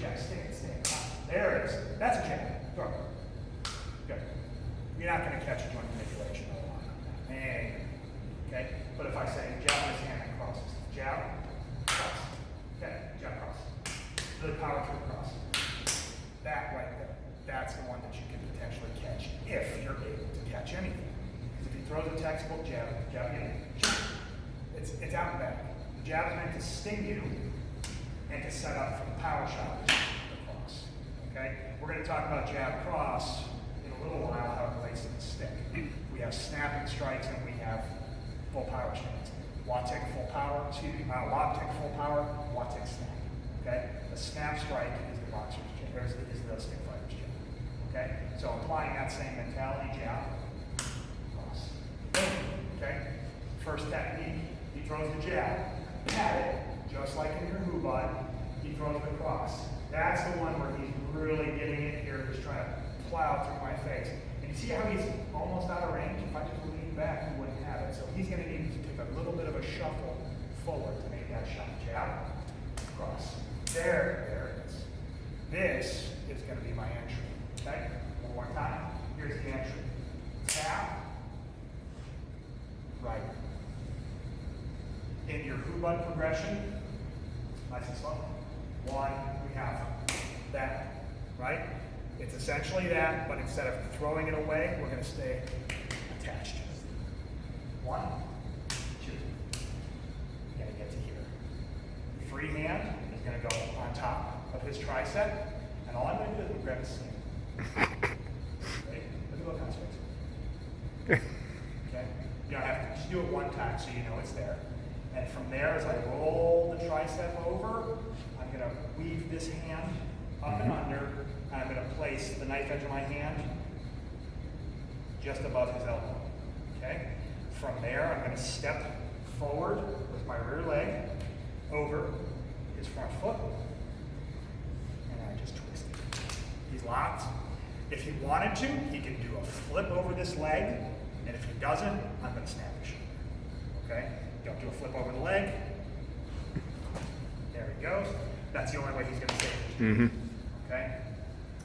jab, stand. There it is. That's a jab. Throw. Good. You're not going to catch a joint manipulation a lot. Okay? But if I say jab this hand and crosses, jab, cross. Okay, jab, cross. Really power through cross. That right there. That's the one that you can potentially catch if you're able to catch anything. Because if he throws a textbook jab again, it's out and back. The jab is meant to sting you and to set up for the power shot, which is the cross. Okay? We're going to talk about jab cross in a little while, how it relates to the stick. We have snapping strikes and we have full power stance. Watt-tick full power, lob-tick full power, watt-tick snap. Okay? The snap strike is the boxer's jab, or is the stick fighter's jab. Okay? So applying that same mentality, jab, cross. Okay? First technique, he throws the jab, pat it, just like in your hoo-bud, he throws the cross. That's the one where he's really getting in here, just trying to plow through my face. And you see how he's almost out of range? If I just lean back, he wouldn't have it. So he's going to need to take a little bit of a shuffle forward to make that shot. Jab, cross. There it is. This is going to be my entry. Okay? One more time. Here's the entry. Tap, right. In your hoo-bud progression, nice and slow. One, we have that, right? It's essentially that, but instead of throwing it away, we're going to stay attached to it. 1, 2. You're going to get to here. Free hand is going to go on top of his tricep, and all I'm going to do is grab his sling. Ready? Look at what kind of space. Okay? You don't have to just do it one time so you know it's there. And from there, as I roll the tricep over, I'm going to weave this hand up and under, and I'm going to place the knife edge of my hand just above his elbow. Okay? From there, I'm going to step forward with my rear leg over his front foot, and I just twist it. He's locked. If he wanted to, he can do a flip over this leg, and if he doesn't, I'm going to snap his shoulder. Okay? Don't do a flip over the leg. There he goes. That's the only way he's going to save it. Okay?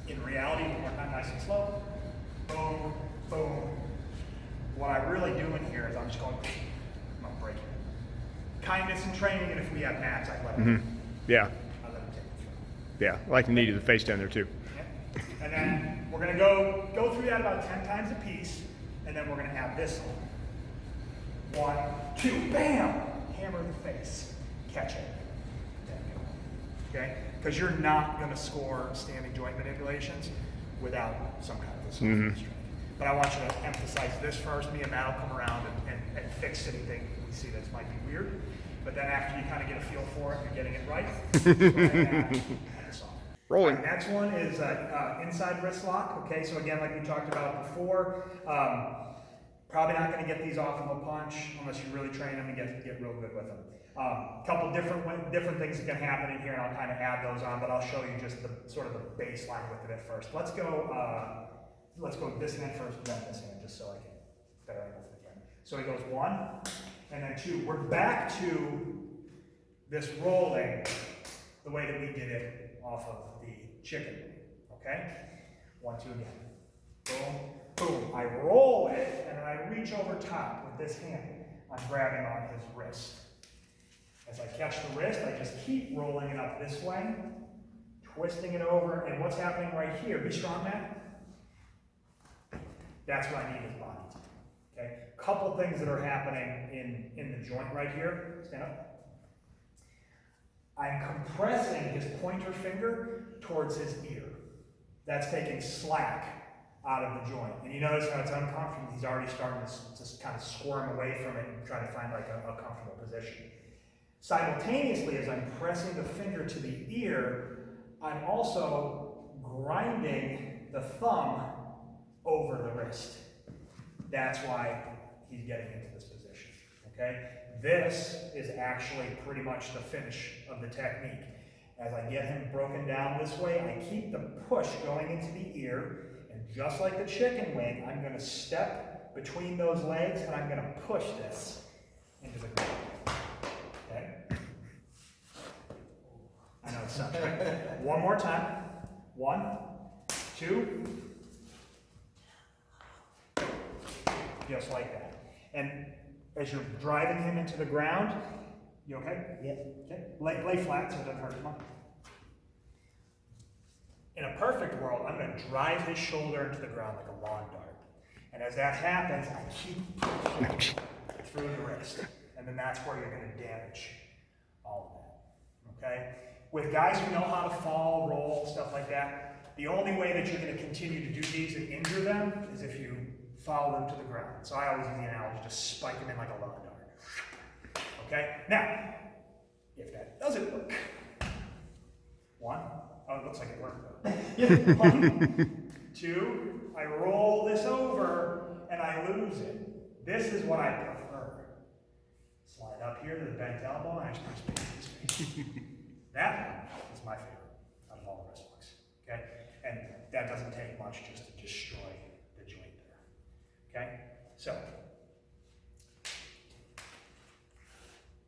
In reality, one more time, nice and slow. Boom, boom. What I'm really doing here is I'm just going, I'm not breaking it. Kindness in training, and if we have mats, I let him. Yeah. I let him take it. Yeah. I like the knee to the face down there too. Yeah. And then we're going to go through that about 10 times a piece, and then we're going to add this on. 1, 2, bam! Hammer in the face. Catch it. Okay? Because you're not going to score standing joint manipulations without some kind of a self-restraint. But I want you to emphasize this first. Me and Matt will come around and fix anything we see that might be weird. But then after you kind of get a feel for it, you're getting it right. Add this on. Rolling. Right, next one is inside wrist lock. Okay, so again, like we talked about before, probably not going to get these off of a punch unless you really train them and get real good with them. A couple different things that can happen in here, and I'll kind of add those on, but I'll show you just the sort of the baseline with it at first. Let's go this hand first, then this hand, just so I can better angle for the camera. So he goes 1, and then 2. We're back to this rolling the way that we did it off of the chicken. Okay? 1, 2 again. Boom. Boom, I roll it, and then I reach over top with this hand. I'm grabbing on his wrist. As I catch the wrist, I just keep rolling it up this way, twisting it over, and what's happening right here, be strong, Matt. That's what I need his body to do. Okay? Couple things that are happening in the joint right here. Stand up. I'm compressing his pointer finger towards his ear. That's taking slack out of the joint. And you notice how it's uncomfortable. He's already starting to kind of squirm away from it and try to find like a comfortable position. Simultaneously, as I'm pressing the finger to the ear, I'm also grinding the thumb over the wrist. That's why he's getting into this position. Okay? This is actually pretty much the finish of the technique. As I get him broken down this way, I keep the push going into the ear. And just like the chicken wing, I'm going to step between those legs and I'm going to push this into the ground. Okay? I know as such, right? One more time. 1, 2. Just like that. And as you're driving him into the ground, you okay? Yeah. Okay. Lay flat so it doesn't hurt him. In a perfect world, I'm going to drive his shoulder into the ground like a lawn dart. And as that happens, I keep pushing through the wrist. And then that's where you're going to damage all of that. Okay? With guys who know how to fall, roll, stuff like that, the only way that you're going to continue to do these and injure them is if you follow them to the ground. So I always use the analogy, just spike them in like a lawn dart. Okay? Now, if that doesn't work, 1, oh, it looks like it worked though. 1, 2, I roll this over and I lose it. This is what I prefer. Slide up here to the bent elbow and I just press back in his face. That one is my favorite out of all the wrist locks. Okay? And that doesn't take much just to destroy the joint there. Okay? So,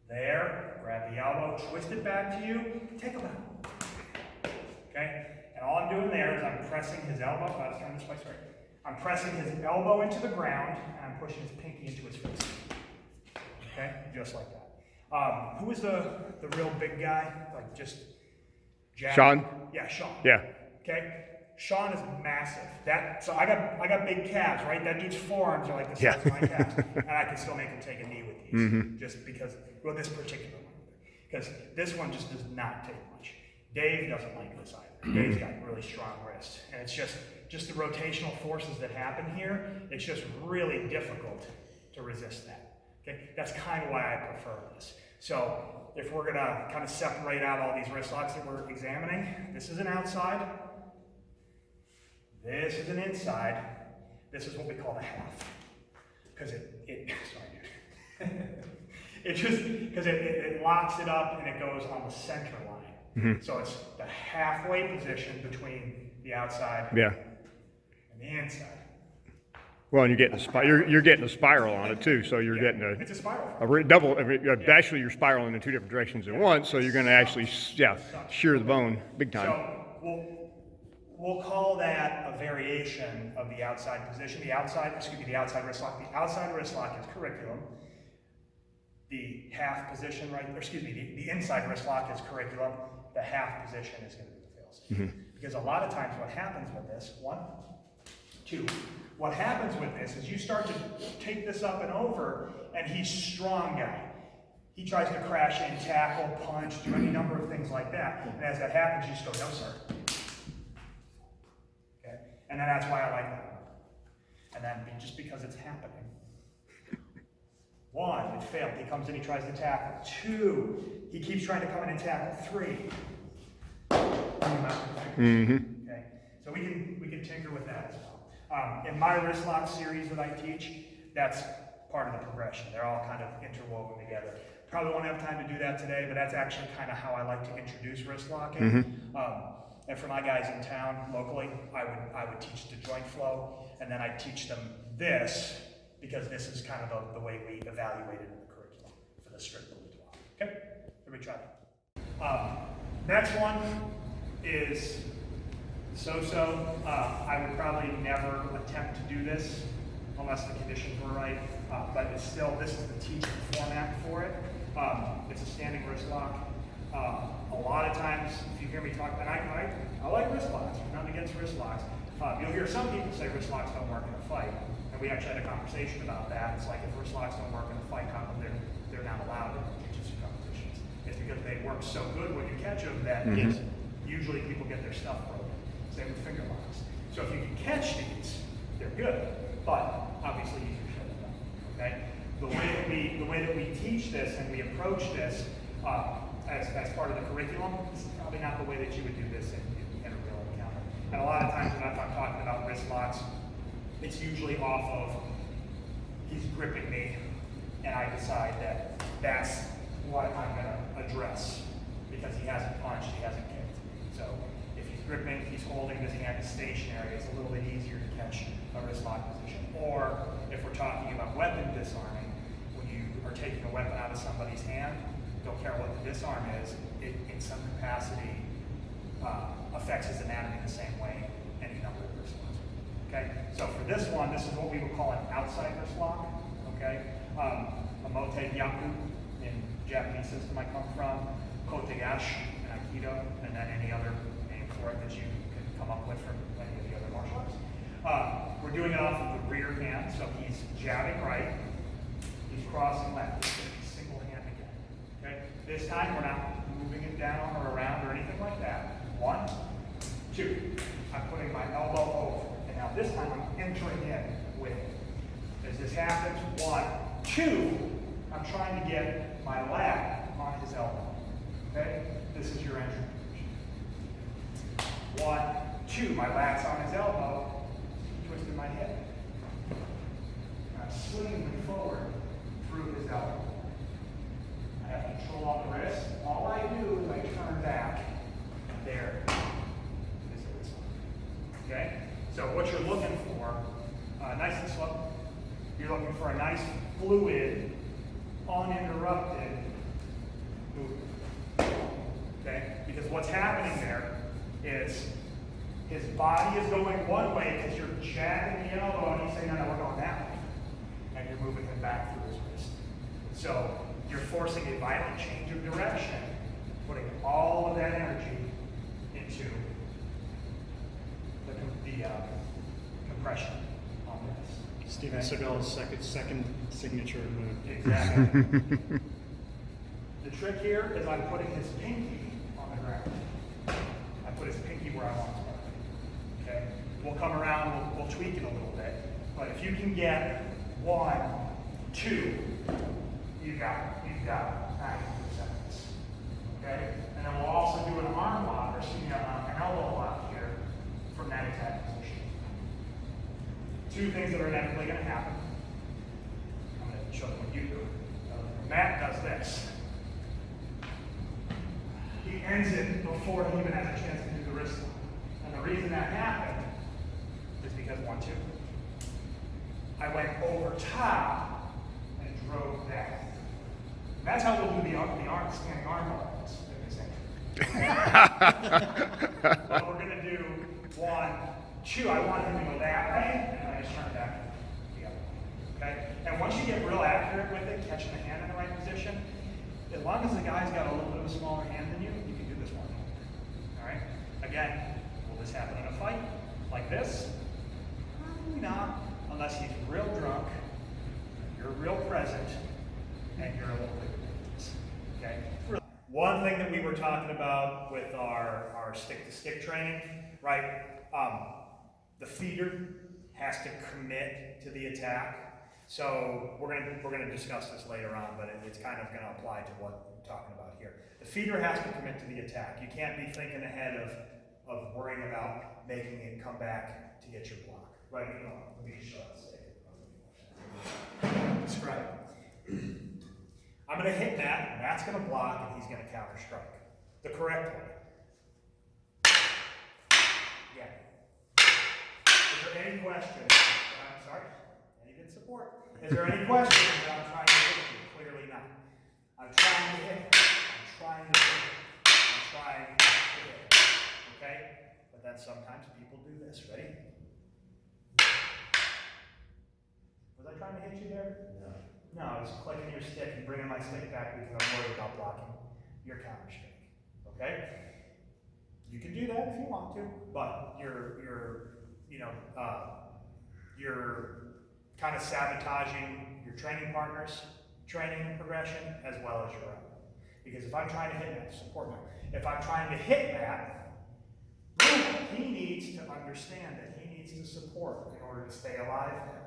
there, grab the elbow, twist it back to you, take him out. Okay? And all I'm doing there is I'm pressing his elbow, let's turn this way, sorry. I'm pressing his elbow into the ground and I'm pushing his pinky into his face. Okay? Just like that. Who was the real big guy? Like just Jack? Sean? Yeah, Sean. Yeah. Okay? Sean is massive. So I got big calves, right? That dude's forearms are like the size of my calves. And I can still make him take a knee with these. Just because, well, this particular one. Because this one just does not take much. Dave doesn't like this either. Dave's got really strong wrists. And it's just the rotational forces that happen here, it's just really difficult to resist that. Okay? That's kind of why I prefer this. So if we're gonna kind of separate out all these wrist locks that we're examining, this is an outside, this is an inside, this is what we call the half. Because sorry dude. It locks it up and it goes on the center line. So it's the halfway position between the outside and the inside. Well, and you're getting a spiral on it too, so you're getting it's a spiral. Actually, you're spiraling in 2 different directions at once, so you're going to actually, shear the bone big time. So we'll call that a variation of the outside position. The outside wrist lock. The outside wrist lock is curriculum. The half position, the inside wrist lock is curriculum. The half position is going to be the fail-safe. Because a lot of times what happens with this, 1, 2, what happens with this is you start to take this up and over, and he's strong guy. He tries to crash in, tackle, punch, do any number of things like that. And as that happens, you just go, no, sir. Okay? And then that's why I like that one. And then just because it's happening. 1, it failed. He comes in, he tries to tackle. 2, he keeps trying to come in and tackle. 3. Okay? So we can tinker with that as well. In my wrist lock series that I teach, that's part of the progression. They're all kind of interwoven together. Probably won't have time to do that today, but that's actually kind of how I like to introduce wrist locking. And for my guys in town locally, I would teach the joint flow, and then I teach them this, because this is kind of the way we evaluate it in the curriculum for the strict Balintawak. Okay? Everybody try that. Next one is so-so. I would probably never attempt to do this unless the conditions were right, but it's still, this is the teaching format for it. It's a standing wrist lock. A lot of times, if you hear me talk, and I like wrist locks, I'm not against wrist locks. You'll hear some people say wrist locks don't work in a fight, and we actually had a conversation about that. It's like, if wrist locks don't work in a fight, how come they're not allowed in jiu-jitsu competitions? It's because they work so good when you catch them that usually people get their stuff broken. Same with finger locks. So if you can catch these, they're good, but obviously you can shut them down. Okay? The way that we teach this and we approach this as part of the curriculum, this is probably not the way that you would do this in a real encounter. And a lot of times when I'm talking about wrist locks, it's usually off of he's gripping me, and I decide that that's what I'm going to address because he hasn't punched, he hasn't kicked. So if he's gripping, he's holding, his hand is stationary, it's a little bit easier to catch a wrist lock position. Or if we're talking about weapon disarming, when you are taking a weapon out of somebody's hand, don't care what the disarm is, in some capacity, this one, this is what we would call an outside wrist lock, okay? A mote gyaku in Japanese system I come from, kotegashi in Aikido, and then any other name for it that you can come up with from any of the other martial arts. We're doing it off of the rear hand, so he's jabbing right, he's crossing left. This is going to be single hand again, okay? This time we're not moving it down or around or anything like that. 1, 2. I'm putting my elbow over. And now this time I'm entering in with it. As this happens, 1, 2, I'm trying to get my lat on his elbow. Okay? This is your entry position. 1, 2, my lat's on his elbow, twisting my hip. And I'm swinging forward through his elbow. I have control on the wrist. All I do is I turn back. There is the wrist lock. Okay? So what you're looking for, nice and slow. You're looking for a nice, fluid, uninterrupted movement. Okay? Because what's happening there is his body is going one way because you're jabbing the elbow and he's saying, no, we're going that way. And you're moving him back through his wrist. So you're forcing a violent change of direction, putting all of that energy into the compression on this. Steven Seagal's second signature move. Exactly. The trick here is I'm putting his pinky on the ground. I put his pinky where I want it. Okay? We'll come around, we'll tweak it a little bit. But if you can get 1, 2, you've got 90 seconds. Okay? And then we'll also do an arm lock, or excuse me, an elbow lock here from that exact position. 2 things that are inevitably going to happen. I'm going to show them what you do. Matt does this. He ends it before he even has a chance to do the wrist lock. And the reason that happened is because 1, 2. I went over top and drove that. That's how we'll do the standing arm bar. But we're going to do 1, 2. I want him to go that way, and I just turn it back the other way. Okay? And once you get real accurate with it, catching the hand in the right position, as long as the guy's got a little bit of a smaller hand than you can do this one. All right? Again, will this happen in a fight like this? Probably not, unless he's real drunk, you're real present, and you're a little bit ridiculous. Okay? One thing that we were talking about with our stick-to-stick training, right? The feeder has to commit to the attack. So we're gonna discuss this later on, but it's kind of gonna apply to what we're talking about here. The feeder has to commit to the attack. You can't be thinking ahead of worrying about making it come back to get your block. Right? Let me show that. Describe. I'm going to hit Matt, Matt's going to block, and he's going to counter strike. The correct way. Again. Is there any question? I'm sorry, any good support? Is there any question that I'm trying to hit you? Clearly not. I'm trying to hit. I'm trying to hit. I'm trying to hit. Okay? But then sometimes people do this. Ready? Was I trying to hit you there? No. No, I was clicking your stick and bringing my stick back because I'm worried about blocking your counter strike. Okay? You can do that if you want to, but you're kind of sabotaging your training partner's training and progression as well as your own. Because if I'm trying to hit that, support Matt. If I'm trying to hit that, he needs to understand that he needs to support in order to stay alive there.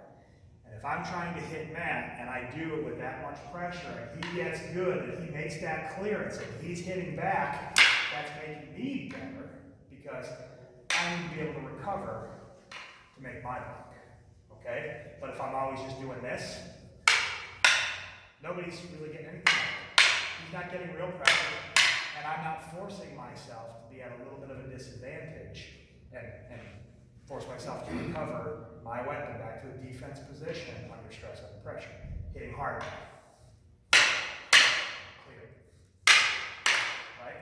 And if I'm trying to hit Matt, and I do it with that much pressure, and he gets good, and he makes that clearance, and he's hitting back, that's making me better, because I need to be able to recover to make my block. Okay? But if I'm always just doing this, nobody's really getting anything out of it. He's not getting real pressure, and I'm not forcing myself to be at a little bit of a disadvantage, and force myself to recover my weapon back to a defense position under stress, under pressure. Hitting hard. Clear. Right?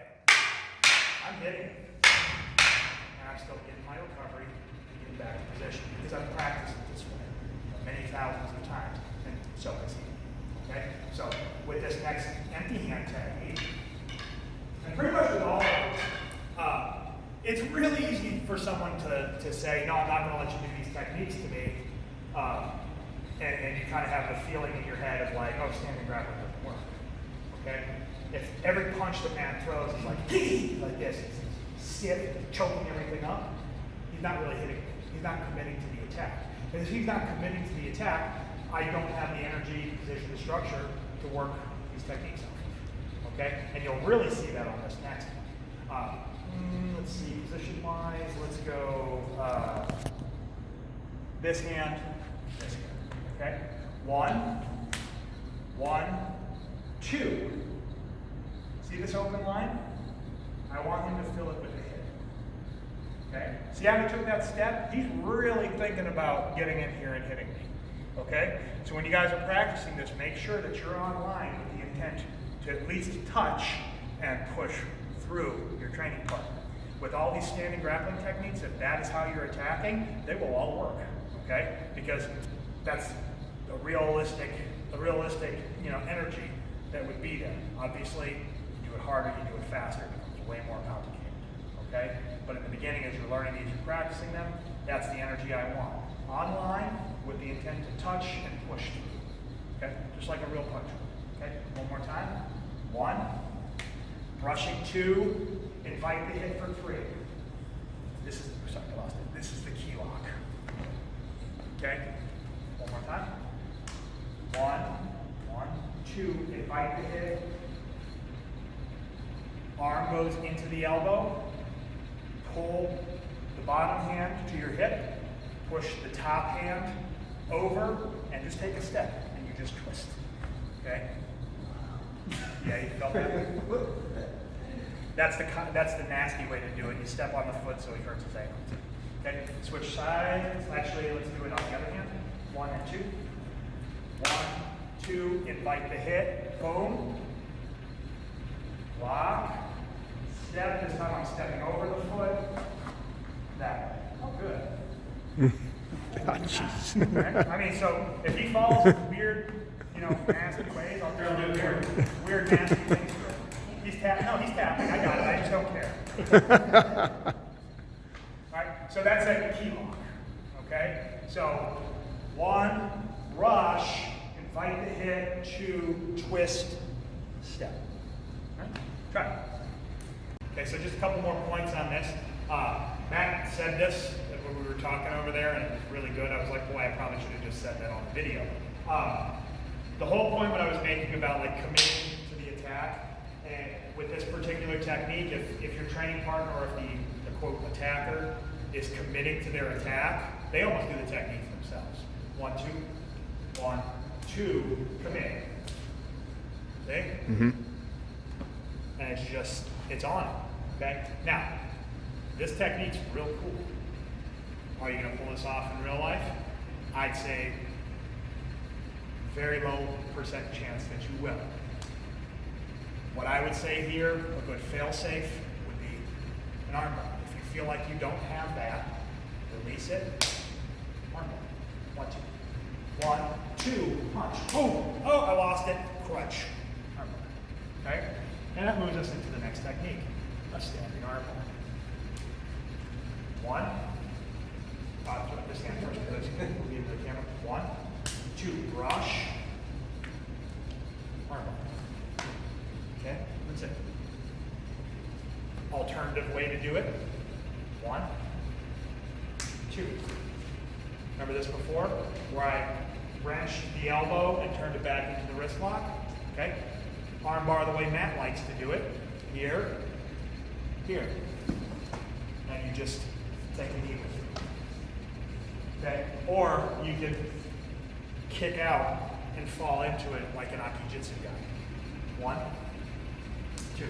I'm hitting it. And I'm still getting my recovery and getting back in position because I've practiced this many thousands of times, and so has he. Okay? So with this next empty hand technique, and pretty much with all of these, it's really easy for someone to say, no, I'm not going to let you do these techniques to me, and you kind of have the feeling in your head of like, oh, standing grappling doesn't work. Okay? If every punch that Matt throws is like, like this, it's stiff, choking everything up, he's not really hitting. He's not committing to the attack. And if he's not committing to the attack, I don't have the energy, position, the structure to work these techniques out. Okay? And you'll really see that on this next one. Let's see, position-wise, let's go this hand, okay? 1, 2. See this open line? I want him to fill it with a hit, okay? See how he took that step? He's really thinking about getting in here and hitting me, okay? So when you guys are practicing this, make sure that you're on line with the intent to at least touch and push through your training partner. With all these standing grappling techniques, if that is how you're attacking, they will all work, okay? Because that's a realistic, energy that would be there. Obviously, you do it harder, you do it faster, it becomes way more complicated, okay? But in the beginning, as you're learning these and practicing them, that's the energy I want. Online, with the intent to touch and push through, okay? Just like a real punch, okay? One more time. 1, brushing 2, invite the hit for 3. This is, sorry, I lost it. This is the keylock. Okay? One more time. 1, 2, invite the hit. Arm goes into the elbow. Pull the bottom hand to your hip. Push the top hand over and just take a step and you just twist. Okay? Yeah, you felt that? That's the nasty way to do it. You step on the foot so he hurts his ankles. Okay, switch sides. Actually, let's do it on the other hand. 1 and 2. 1, 2, invite the hit. Boom. Lock. Step. This time I'm stepping over the foot. That way. Oh, good. Oh, jeez. Okay? I mean, so if he follows weird, nasty ways, I'll do weird, nasty things to him. He's tapping. No, he's tapping. I got it. I just don't care. All right. So that's a keylock. Okay. So 1, rush, invite the hit, 2, twist, step. All right. Try it. Okay. So just a couple more points on this. Matt said this when we were talking over there, and it was really good. I was like, boy, I probably should have just said that on the video. The whole point what I was making about like committing to the attack, and with this particular technique, if your training partner or if the quote attacker is committing to their attack, they almost do the technique themselves. 1, 2, 1, 2, commit. See? Mm-hmm. And it's on it. Okay? Now, this technique's real cool. Are you going to pull this off in real life? I'd say very low percent chance that you will. What I would say here, a good fail-safe, would be an armbar. If you feel like you don't have that, release it, armbar. 1, 2. 1, 2, punch. Boom! Oh, I lost it. Crutch. Armbar. Okay? And that moves us into the next technique, a standing armbar. 1. Put this hand first because we'll be in the camera. 1, 2, brush, armbar. Okay, that's it. Alternative way to do it. 1, 2. Remember this before, where I wrenched the elbow and turned it back into the wrist lock? Okay. Armbar the way Matt likes to do it. Here, here. And you just take a knee with it. Okay? Or you can kick out and fall into it like an Aki-Jitsu guy. 1, 2.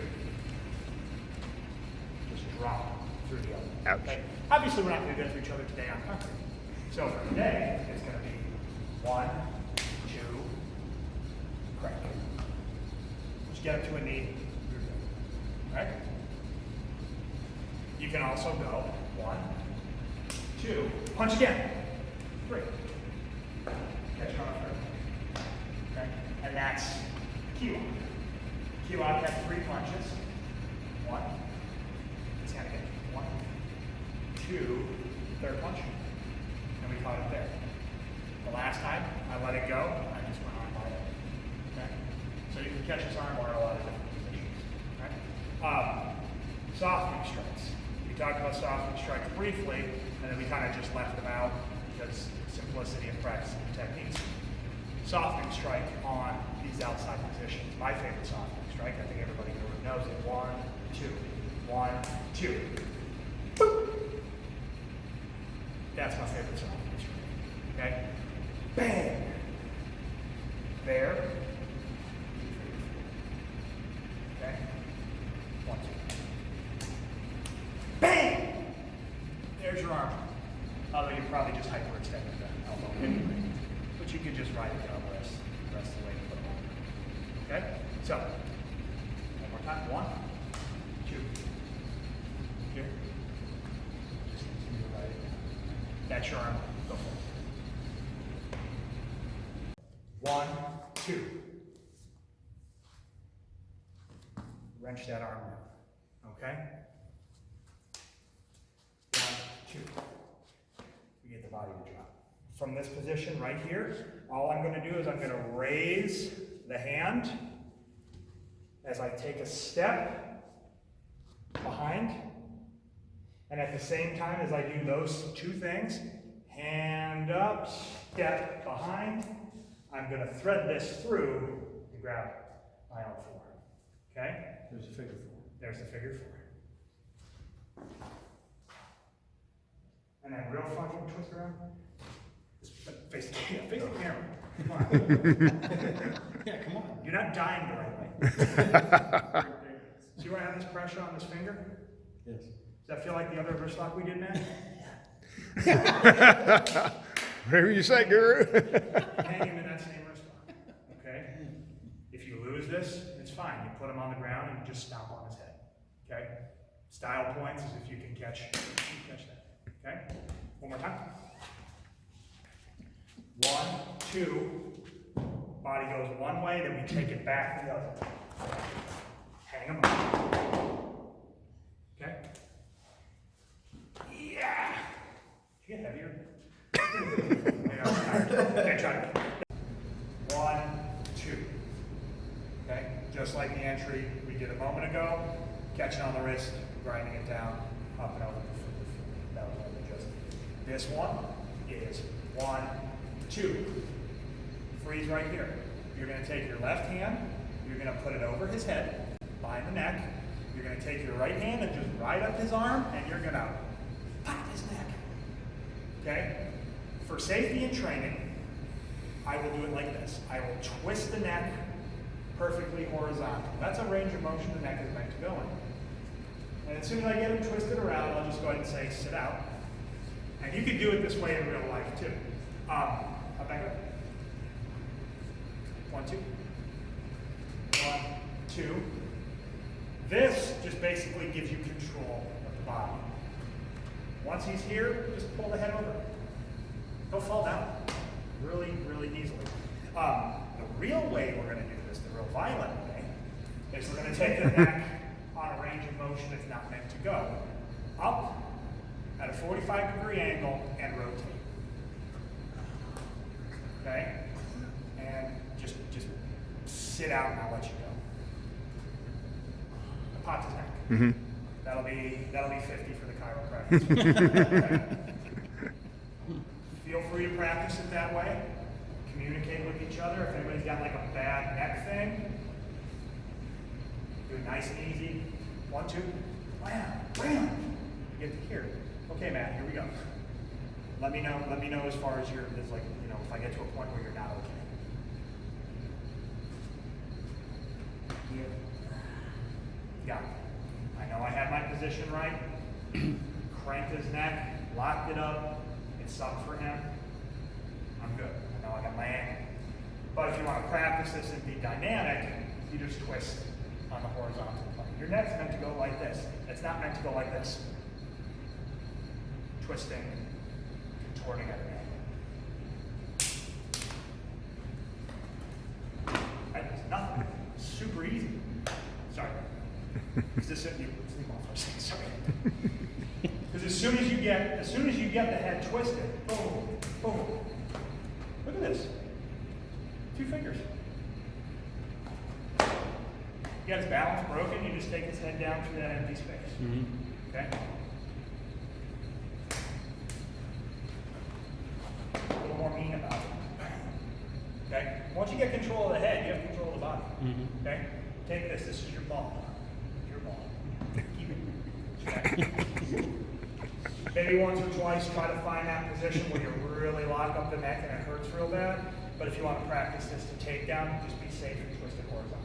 Just drop through the elbow. Ouch. Okay? Obviously, we're not going to go through each other today on concrete. So for today, it's going to be 1, 2, crack. Just get up to a knee. Right? You can also go 1, 2, punch again. 3. catch it on a third. Okay? And that's Keylock. Keylock has 3 punches. 1, his hand again. 1, 2, third punch. And we caught it there. The last time, I let it go, I just went on by it. Okay? So you can catch this armbar in a lot of different positions. Okay? Softening strikes. We talked about softening strikes briefly, and then we kind of just left them out because simplicity and practicing techniques. Softening strike on these outside positions. My favorite softening strike, I think everybody knows it. 1, 2. 1, 2. Boop. That's my favorite softening strike. Okay? Bang! There. Okay? 1, 2. Bang! There's your arm. Although you're probably just hyperextending the elbow anyway. But you can just ride it down the rest of the way to put it on. Okay? So, one more time. 1, 2. Here. Just continue to ride it down. That's your arm. Go for it. 1, 2. Wrench that arm down. Okay? 1, 2. We get the body to drop. From this position right here, all I'm going to do is I'm going to raise the hand as I take a step behind. And at the same time as I do those 2 things, hand up, step behind, I'm going to thread this through and grab my own forearm. Okay? There's a figure 4. There's the figure 4. And then real fun, you twist around. Just face the camera. Come on. Yeah, come on. You're not dying the right way. See where I have this pressure on this finger? Yes. Does that feel like the other wrist lock we did, Matt? Whatever you say, Guru. Hang him in that same wrist lock. Okay? If you lose this, it's fine. You put him on the ground and you just stomp on his head. Okay? Style points is if you can catch that. Okay? One more time. 1, 2. Body goes one way, then we take it back the other. Hang them up. Okay? Yeah! Did you get heavier? Okay, try it. 1, 2. Okay? Just like the entry we did a moment ago. Catching on the wrist, grinding it down, up and over the foot. That was what we just did. This one is 1, 2. Freeze right here. You're going to take your left hand, you're going to put it over his head, behind the neck. You're going to take your right hand and just ride up his arm, and you're going to pop his neck. Okay? For safety and training, I will do it like this. I will twist the neck perfectly horizontal. That's a range of motion the neck is meant to go in. And as soon as I get him twisted around, I'll just go ahead and say, sit out. And you can do it this way in real life, too. I'll back up. 1, 2. 1, 2. This just basically gives you control of the body. Once he's here, just pull the head over. He'll fall down really, really easily. The real way we're going to do this, the real violent way, is we're going to take the neck on a range of motion it's not meant to go. Up at a 45-degree angle and rotate. Okay? And just sit out and I'll let you go. Pop his neck. Mm-hmm. That'll be 50 for the chiropractor. Feel free to practice it that way. Communicate with each other. If anybody's got like a bad neck thing, do it nice and easy. 1, 2, wham, wham. Get to here. Okay, Matt, here we go. Let me know as far as if I get to a point where you're not okay. Here. Got it. I know I had my position right. Cranked his neck, locked it up. It sucked for him. I'm good. I know I got my angle. But if you want to practice this and be dynamic, you just twist on the horizontal plane. Your neck's meant to go like this. It's not meant to go like this. Twisting, contorting at an angle. Is this it? You sleep on first thing, sorry. Because as soon as you get the head twisted, boom, boom. Look at this. 2 fingers. You got his balance broken, you just take his head down through that empty space. Okay? A little more mean about it. Okay? Once you get control of the head, you have control of the body. Okay? Take this. This is your ball. Your ball. Keep it. Okay? Maybe once or twice try to find that position where you really lock up the neck and it hurts real bad. But if you want to practice this to takedown, just be safe and twist it horizontal.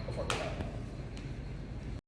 Before you